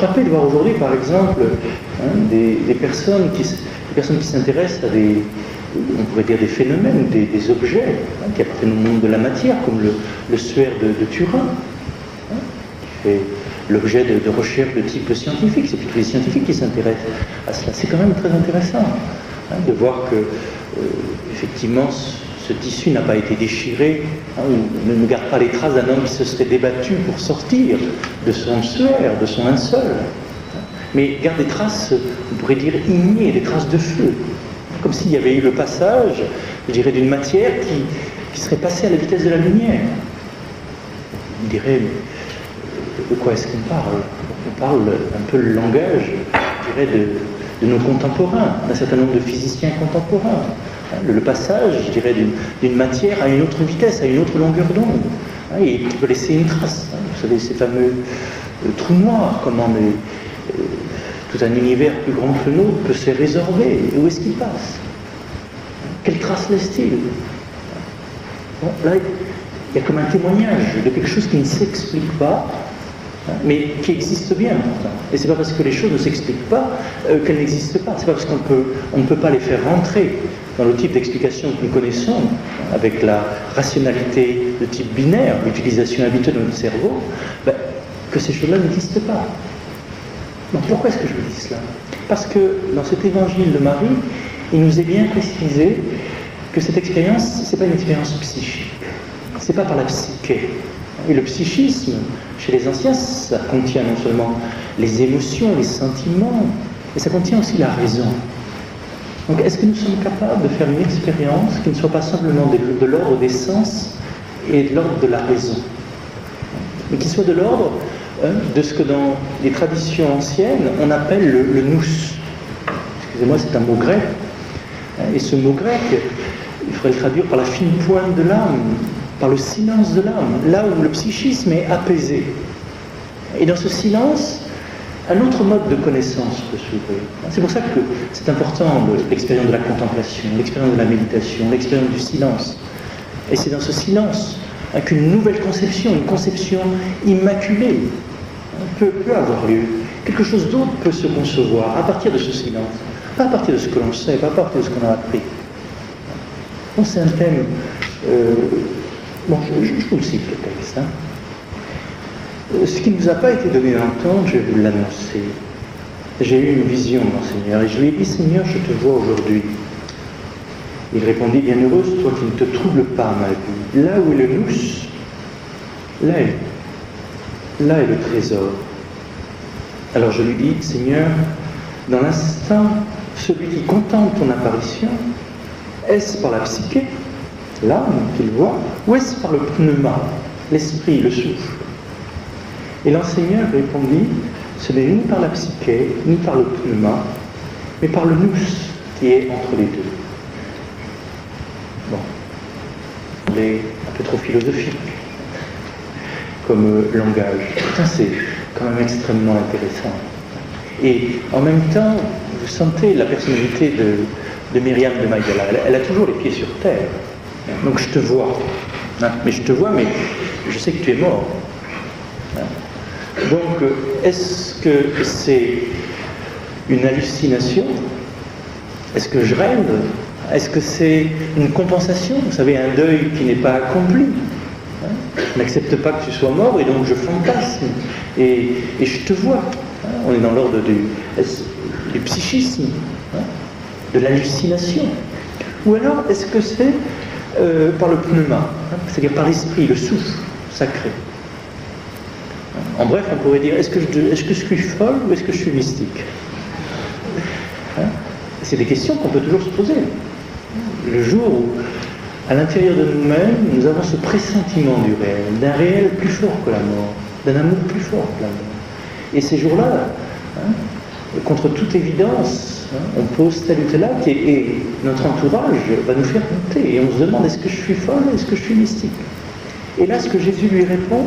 frappé de voir aujourd'hui, par exemple, des personnes qui s'intéressent à des, on pourrait dire des phénomènes, des objets qui appartiennent au monde de la matière, comme le suaire de Turin, qui fait l'objet de recherches de type scientifique. C'est plutôt les scientifiques qui s'intéressent à cela. C'est quand même très intéressant de voir que, effectivement, ce tissu n'a pas été déchiré, ou ne garde pas les traces d'un homme qui se serait débattu pour sortir de son suaire, de son linceul, mais garde des traces, on pourrait dire, ignées, des traces de feu, comme s'il y avait eu le passage, je dirais, d'une matière qui serait passée à la vitesse de la lumière. On dirait, mais de quoi est-ce qu'on parle? On parle un peu le langage, je dirais, de nos contemporains, d'un certain nombre de physiciens contemporains. Le passage, je dirais, d'une matière à une autre vitesse, à une autre longueur d'onde, et qui peut laisser une trace. Vous savez, ces fameux trous noirs, comment tout un univers plus grand que le nôtre peut se résorber. Et où est-ce qu'il passe? Quelle trace laisse-t-il? Bon, là, il y a comme un témoignage de quelque chose qui ne s'explique pas, mais qui existe bien pourtant. Et c'est pas parce que les choses ne s'expliquent pas qu'elles n'existent pas. C'est pas parce qu'on ne peut pas les faire rentrer dans le type d'explication que nous connaissons, avec la rationalité de type binaire, l'utilisation habituelle de notre cerveau, que ces choses-là n'existent pas. Donc pourquoi est-ce que je vous dis cela? Parce que dans cet évangile de Marie, il nous est bien précisé que cette expérience, ce n'est pas une expérience psychique, ce n'est pas par la psyché. Et le psychisme, chez les anciens, ça contient non seulement les émotions, les sentiments, mais ça contient aussi la raison. Donc est-ce que nous sommes capables de faire une expérience qui ne soit pas simplement de l'ordre des sens et de l'ordre de la raison, mais qui soit de l'ordre de ce que dans les traditions anciennes on appelle le nous? Excusez-moi, c'est un mot grec, et ce mot grec, il faudrait le traduire par la fine pointe de l'âme, par le silence de l'âme, là où le psychisme est apaisé. Et dans ce silence, un autre mode de connaissance peut s'ouvrir. C'est pour ça que c'est important l'expérience de la contemplation, l'expérience de la méditation, l'expérience du silence. Et c'est dans ce silence qu'une nouvelle conception, une conception immaculée, peut avoir lieu. Quelque chose d'autre peut se concevoir à partir de ce silence, pas à partir de ce que l'on sait, pas à partir de ce qu'on a appris. Bon, c'est un thème... Bon, je vous le cite le texte. Ce qui ne nous a pas été donné d'entendre, je vais vous l'annoncer. J'ai eu une vision, mon Seigneur, et je lui ai dit, Seigneur, je te vois aujourd'hui. Il répondit, bienheureuse, toi qui ne te troubles pas, ma vie. Là où est le nous, là est le trésor. Alors je lui dis, Seigneur, dans l'instant, celui qui contemple ton apparition, est-ce par la psyché, l'âme qu'il voit, ou est-ce par le pneuma, l'esprit, le souffle? Et l'enseignant répondit, ce n'est ni par la psyché, ni par le pneuma, mais par le nous qui est entre les deux. Bon, on est un peu trop philosophique comme langage. Putain, c'est quand même extrêmement intéressant. Et en même temps, vous sentez la personnalité de Myriam de Magdala. Elle a toujours les pieds sur terre. Donc je te vois. Mais je te vois, mais je sais que tu es mort. Donc, est-ce que c'est une hallucination? Est-ce que je rêve? Est-ce que c'est une compensation? Vous savez, un deuil qui n'est pas accompli. Je n'accepte pas que tu sois mort et donc je fantasme. Et je te vois. On est dans l'ordre du psychisme, de l'hallucination. Ou alors, est-ce que c'est par le pneuma, c'est-à-dire par l'esprit, le souffle sacré? En bref, on pourrait dire, est-ce que je suis folle ou est-ce que je suis mystique? C'est des questions qu'on peut toujours se poser. Le jour où, à l'intérieur de nous-mêmes, nous avons ce pressentiment du réel, d'un réel plus fort que la mort, d'un amour plus fort que la mort. Et ces jours-là, contre toute évidence, on pose tel ou tel acte et notre entourage va nous faire douter. Et on se demande, est-ce que je suis folle, est-ce que je suis mystique? Et là, ce que Jésus lui répond,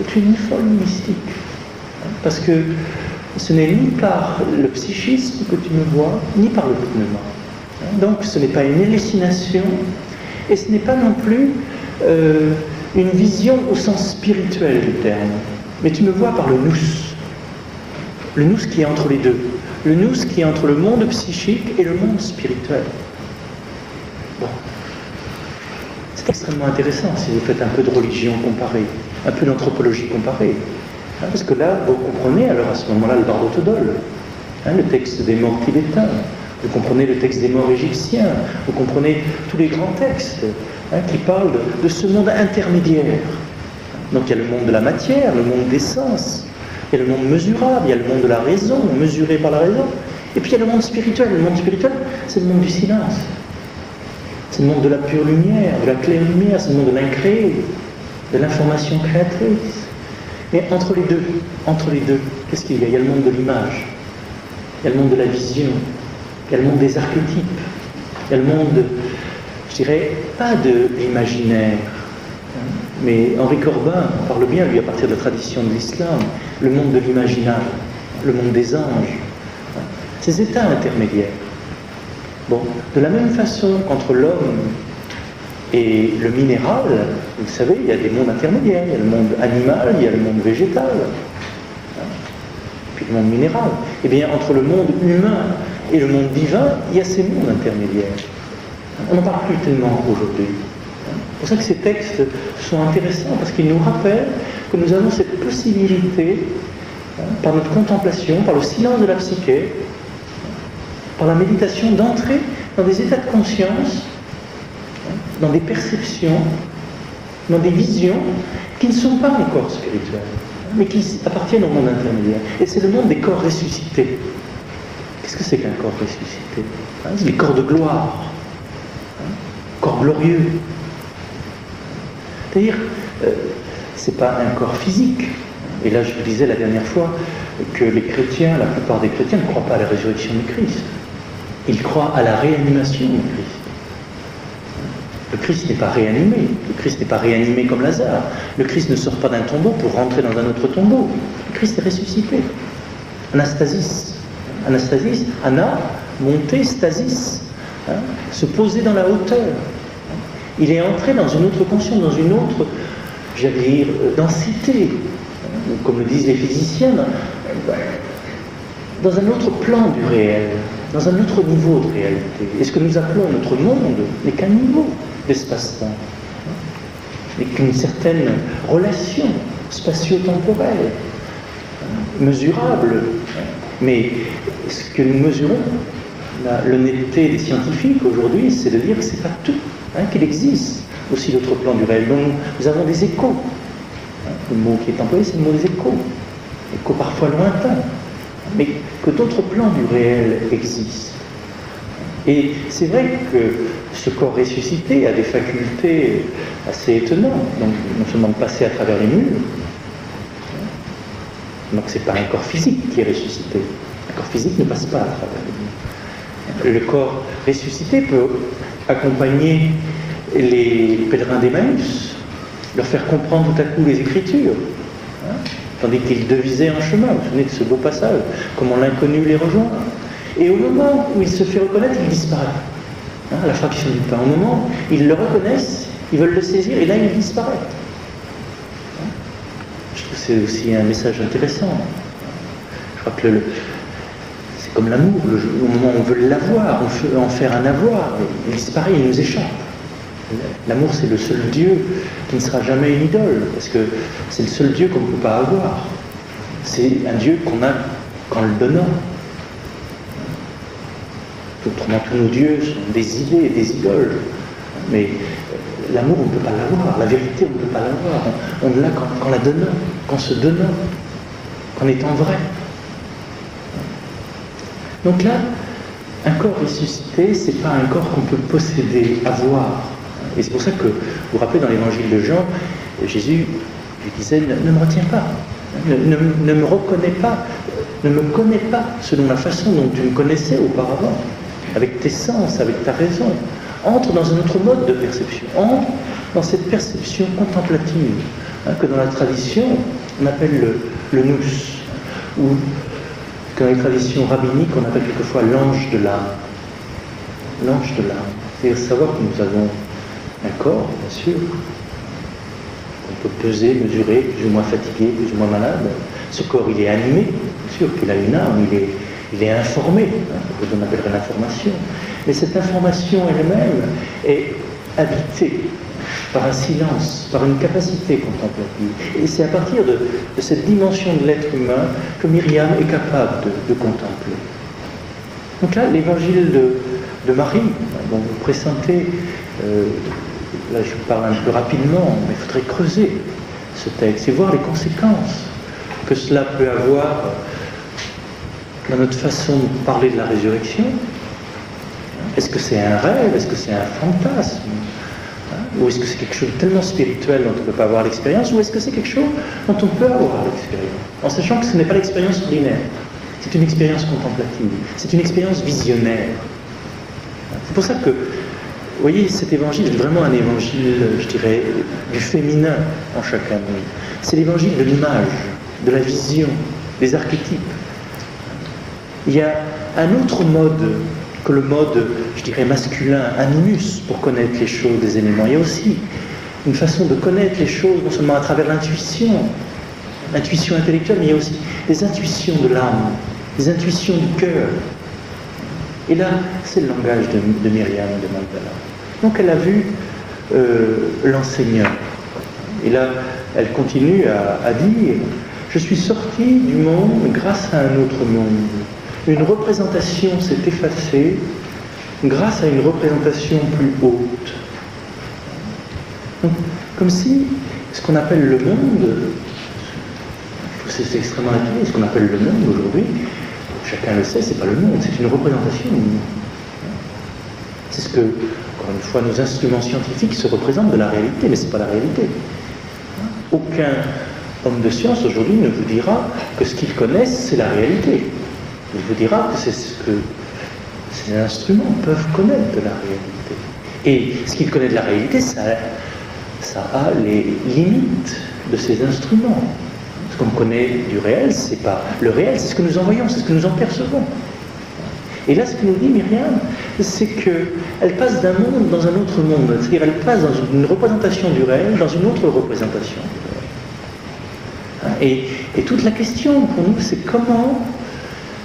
tu n'es ni folle ni mystique. Parce que ce n'est ni par le psychisme que tu me vois, ni par le pneuma. Donc ce n'est pas une hallucination, et ce n'est pas non plus une vision au sens spirituel du terme. Mais tu me vois par le nous. Le nous qui est entre les deux. Le nous qui est entre le monde psychique et le monde spirituel. Bon. C'est extrêmement intéressant si vous faites un peu de religion comparée, un peu d'anthropologie comparée. Parce que là, vous comprenez alors à ce moment-là le Bardo Todol, le texte des morts tibétains, vous comprenez le texte des morts égyptiens, vous comprenez tous les grands textes qui parlent de ce monde intermédiaire. Donc il y a le monde de la matière, le monde des sens, il y a le monde mesurable, il y a le monde de la raison, mesuré par la raison, et puis il y a le monde spirituel. Le monde spirituel, c'est le monde du silence. C'est le monde de la pure lumière, de la claire lumière, c'est le monde de l'incréé, de l'information créatrice. Et entre les deux, qu'est-ce qu'il y a? Il y a le monde de l'image, il y a le monde de la vision, il y a le monde des archétypes, il y a le monde, je dirais, pas de l'imaginaire, mais Henri Corbin parle bien, lui, à partir de la tradition de l'islam, le monde de l'imaginable, le monde des anges, ces états intermédiaires. Bon, de la même façon qu'entre l'homme et le minéral, vous savez, il y a des mondes intermédiaires, il y a le monde animal, il y a le monde végétal, puis le monde minéral. Eh bien, entre le monde humain et le monde divin, il y a ces mondes intermédiaires. On n'en parle plus tellement aujourd'hui. C'est pour ça que ces textes sont intéressants, parce qu'ils nous rappellent que nous avons cette possibilité, par notre contemplation, par le silence de la psyché, par la méditation, d'entrer dans des états de conscience, dans des perceptions, dans des visions qui ne sont pas un corps spirituel, mais qui appartiennent au monde intermédiaire. Et c'est le monde des corps ressuscités. Qu'est-ce que c'est qu'un corps ressuscité? C'est les corps de gloire, corps glorieux. C'est-à-dire, c'est pas un corps physique. Et là, je vous disais la dernière fois que les chrétiens, la plupart des chrétiens, ne croient pas à la résurrection du Christ. Ils croient à la réanimation du Christ. Le Christ n'est pas réanimé. Le Christ n'est pas réanimé comme Lazare. Le Christ ne sort pas d'un tombeau pour rentrer dans un autre tombeau. Le Christ est ressuscité. Anastasis. Anastasis, ana, monter, stasis. Se poser dans la hauteur. Il est entré dans une autre conscience, dans une autre, j'allais dire, densité. Comme le disent les physiciens, dans un autre plan du réel, dans un autre niveau de réalité. Et ce que nous appelons notre monde n'est qu'un niveau d'espace-temps, n'est qu'une certaine relation spatio-temporelle, mesurable. Mais ce que nous mesurons, l'honnêteté des scientifiques aujourd'hui, c'est de dire que ce n'est pas tout, qu'il existe aussi d'autres plans du réel. Donc nous avons des échos. Le mot qui est employé, c'est le mot des échos. Échos parfois lointains, mais que d'autres plans du réel existent. Et c'est vrai que ce corps ressuscité a des facultés assez étonnantes. Donc, non seulement de passer à travers les murs, donc c'est pas un corps physique qui est ressuscité. Un corps physique ne passe pas à travers les murs. Le corps ressuscité peut accompagner les pèlerins d'Emmaüs, leur faire comprendre tout à coup les Écritures, tandis qu'ils devisaient un chemin. Vous vous souvenez de ce beau passage, comment l'inconnu les rejoint. Et au moment où il se fait reconnaître, il disparaît. À la fraction du temps. Au moment où ils le reconnaissent, ils veulent le saisir, et là il disparaît. Je trouve que c'est aussi un message intéressant. Je crois que c'est comme l'amour. Au moment où on veut l'avoir, on veut en faire un avoir, il disparaît, il nous échappe. L'amour, c'est le seul Dieu qui ne sera jamais une idole, parce que c'est le seul Dieu qu'on ne peut pas avoir. C'est un Dieu qu'on a qu'en le donnant. Autrement, tous nos dieux sont des idées, des idoles. Mais l'amour, on ne peut pas l'avoir. La vérité, on ne peut pas l'avoir. On l'a qu'en la donnant, qu'en se donnant, qu'en étant vrai. Donc là, un corps ressuscité, ce n'est pas un corps qu'on peut posséder, avoir. Et c'est pour ça que, vous vous rappelez, dans l'évangile de Jean, Jésus lui disait, ne me retiens pas, ne me reconnais pas, ne me connais pas selon la façon dont tu me connaissais auparavant, avec tes sens, avec ta raison. Entre dans un autre mode de perception, entre dans cette perception contemplative, que dans la tradition, on appelle le nous, ou que dans les traditions rabbiniques, on appelle quelquefois l'ange de l'âme. L'ange de l'âme. C'est-à-dire savoir que nous avons un corps, bien sûr, on peut peser, mesurer, plus ou moins fatigué, plus ou moins malade. Ce corps, il est animé, Bien sûr qu'il a une âme, il est informé, hein, ce que l'on appellerait l'information. Mais cette information elle-même est habitée par un silence, par une capacité contemplative. Et c'est à partir de cette dimension de l'être humain que Myriam est capable de contempler. Donc là, l'évangile de Marie, dont vous pressentez, là je parle un peu rapidement, mais il faudrait creuser ce texte et voir les conséquences que cela peut avoir dans notre façon de parler de la résurrection. Est-ce que c'est un rêve? Est-ce que c'est un fantasme? Ou est-ce que c'est quelque chose de tellement spirituel dont on ne peut pas avoir l'expérience? Ou est-ce que c'est quelque chose dont on peut avoir l'expérience? En sachant que ce n'est pas l'expérience ordinaire. C'est une expérience contemplative. C'est une expérience visionnaire. C'est pour ça que, vous voyez, cet évangile est vraiment un évangile, je dirais, du féminin en chacun de nous. C'est l'évangile de l'image, de la vision, des archétypes. Il y a un autre mode que le mode, je dirais, masculin, animus, pour connaître les choses des éléments. Il y a aussi une façon de connaître les choses, non seulement à travers l'intuition intellectuelle, mais il y a aussi des intuitions de l'âme, des intuitions du cœur. Et là, c'est le langage de Myriam de Magdala. Donc elle a vu l'enseignant. Et là, elle continue à dire « Je suis sortie du monde grâce à un autre monde. Une représentation s'est effacée grâce à une représentation plus haute. » Donc, comme si ce qu'on appelle le monde, c'est extrêmement intuitif, ce qu'on appelle le monde aujourd'hui, chacun le sait, c'est pas le monde, c'est une représentation du monde. C'est ce que, encore une fois, nos instruments scientifiques se représentent de la réalité, mais c'est pas la réalité. Aucun homme de science aujourd'hui ne vous dira que ce qu'il connaît, c'est la réalité. Il vous dira que c'est ce que ces instruments peuvent connaître de la réalité. Et ce qu'il connaît de la réalité, ça a les limites de ces instruments. Ce qu'on connaît du réel, c'est pas le réel, c'est ce que nous en voyons, c'est ce que nous en percevons. Et là, ce que nous dit Myriam, c'est qu'elle passe d'un monde dans un autre monde. C'est-à-dire elle passe dans une représentation du réel, dans une autre représentation du réel. Et toute la question pour nous, c'est comment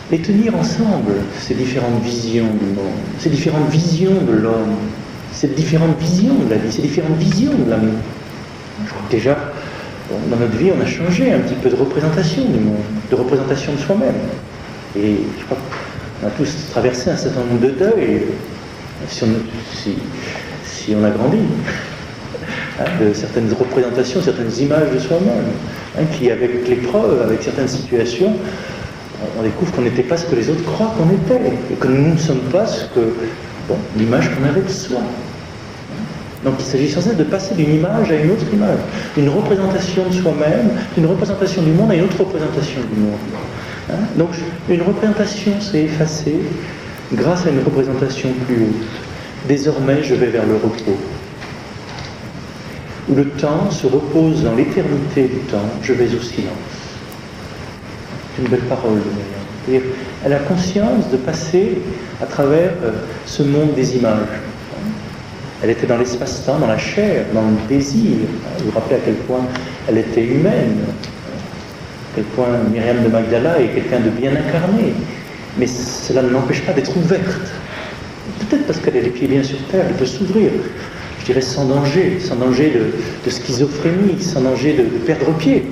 les tenir ensemble, ces différentes visions du monde, ces différentes visions de l'homme, ces différentes visions de la vie, ces différentes visions de l'amour. Je crois que déjà, dans notre vie, on a changé un petit peu de représentation du monde, de représentation de soi-même. Et je crois qu'on a tous traversé un certain nombre de deuils, si on a grandi, de certaines représentations, certaines images de soi-même, qui, avec l'épreuve, avec certaines situations, on découvre qu'on n'était pas ce que les autres croient qu'on était, et que nous ne sommes pas l'image qu'on avait de soi. Donc il s'agit sans cesse de passer d'une image à une autre image, d'une représentation de soi-même, d'une représentation du monde à une autre représentation du monde. Donc une représentation s'est effacée grâce à une représentation plus haute. Désormais, je vais vers le repos. Où le temps se repose dans l'éternité du temps, je vais au silence. C'est une belle parole de Myriam. C'est-à-dire, elle a conscience de passer à travers ce monde des images. Elle était dans l'espace-temps, dans la chair, dans le désir. Vous vous rappelez à quel point elle était humaine, à quel point Myriam de Magdala est quelqu'un de bien incarné. Mais cela ne l'empêche pas d'être ouverte. Peut-être parce qu'elle a les pieds bien sur terre, elle peut s'ouvrir, je dirais sans danger de schizophrénie, sans danger de perdre pied.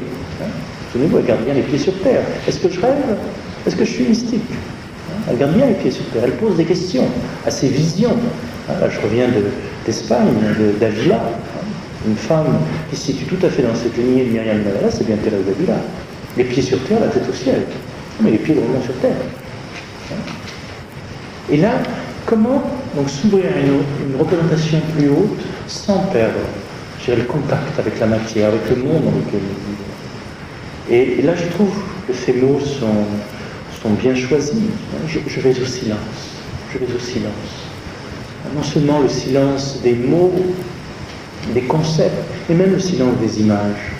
Souvenez-vous, elle garde bien les pieds sur terre. Est-ce que je rêve? Est-ce que je suis mystique? Elle garde bien les pieds sur terre, elle pose des questions à ses visions. Là, je reviens d'Espagne, d'Avila, une femme qui se situe tout à fait dans cette lignée de Myriam de Magdala, c'est bien Thérèse d'Avila. Les pieds sur terre, la tête au ciel. Mais les pieds vraiment sur terre. Et là, comment donc s'ouvrir à une représentation plus haute sans perdre, je dirais, le contact avec la matière, avec le monde dans lequel nous vivons. Et là, je trouve que ces mots sont bien choisis. Je vais au silence. Je vais au silence. Non seulement le silence des mots, des concepts, mais même le silence des images.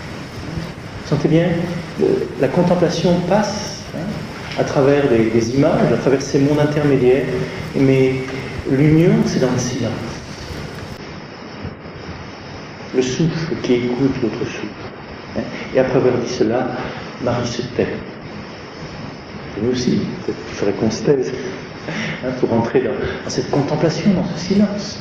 Vous sentez bien, la contemplation passe à travers des images, à travers ces mondes intermédiaires, mais l'union, c'est dans le silence. Le souffle qui écoute l'autre souffle. Et après avoir dit cela, Marie se tait. Et nous aussi, peut-être qu'il faudrait qu'on se taise, pour entrer dans cette contemplation, dans ce silence.